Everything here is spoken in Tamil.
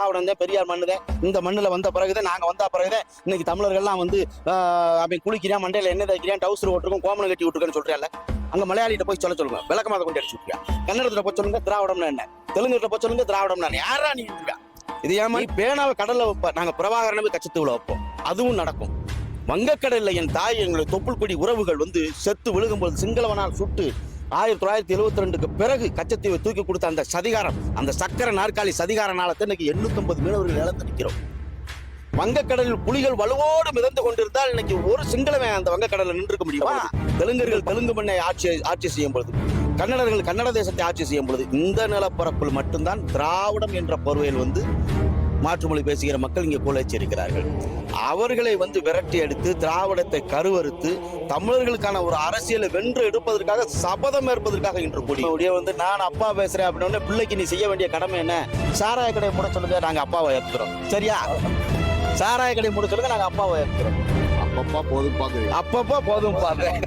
திராவிடம் பெரியார் மண்ணுதான். இந்த மண்ணுல வந்த பிறகுதான், நாங்க வந்த பிறகுதான் இன்னைக்கு தமிழர்கள்லாம் வந்து அவன் குளிக்கிறான், மண்டையில என்ன தைக்கிறான், டவுசர் ஓட்டுருக்கும், கோமணம் கட்டி விட்டுருக்கேன்னு சொல்றியால. அங்க மலையாளிட்ட போய் சொல்லுங்க, விளக்கமாக கொண்டு அடிச்சு விட்டுருக்கா. கன்னடத்துல போய் சொல்லுங்க திராவிடம்னா என்ன, தெலுங்குல போய் சொல்லுங்க திராவிடம்னா யாரா நீ இருக்கா. இது ஏமா பேனாவை கடல்ல வைப்ப, நாங்க பிரபாகரனவே கச்சத்தூள வைப்போம், அதுவும் நடக்கும். வங்கக்கடல்ல என் தாய் எங்களை தொப்புள் கொடி உறவுகள் வந்து செத்து விழுகும்போது சிங்களவனால் சுட்டு 1972க்கு பிறகு கச்சத்தீவை தூக்கி கொடுத்த அந்த சதிகாரம், அந்த சக்கர நாற்காலி சதிகாரனால இன்னைக்கு 850 மீனவர்கள் இழந்து நிற்கிறோம். வங்கக்கடலில் புலிகள் வலுவோடு மிதந்து கொண்டிருந்தால் இன்னைக்கு ஒரு சிங்களவன் அந்த வங்கக்கடலில் நின்றுக்க முடியுமா? தெலுங்கர்கள் தெலுங்கு மண்ணை ஆட்சி செய்யும் பொழுது, கன்னடர்கள் கன்னட தேசத்தை ஆட்சி செய்யும் பொழுது, இந்த நிலப்பரப்பில் மட்டும்தான் திராவிடம் என்ற பொருளையில் வந்து மாற்றுமொழி பேசுகிற மக்கள் இங்கே கோலச்சிருக்கிறார்கள். அவர்களை வந்து விரட்டி எடுத்து திராவிடத்தை கருவறுத்து தமிழர்களுக்கான ஒரு அரசியலை வென்று எடுப்பதற்காக சபதம் ஏற்பதற்காக இன்று கூடிய வந்து நான் அப்பா பேசுறேன் அப்படின்னு பிள்ளைக்கு நீ செய்ய வேண்டிய கடமை என்ன? சாராய கடையை மூட சொல்லுங்க, நாங்க அப்பாவை ஏற்கிறோம். சரியா? சாராய கடையை மூட சொல்லுங்க, நாங்க அப்பாவை ஏற்கிறோம். அப்பப்பா போதும் பாக்குறேன். அப்பப்போ போதும் பாக்குறேன்.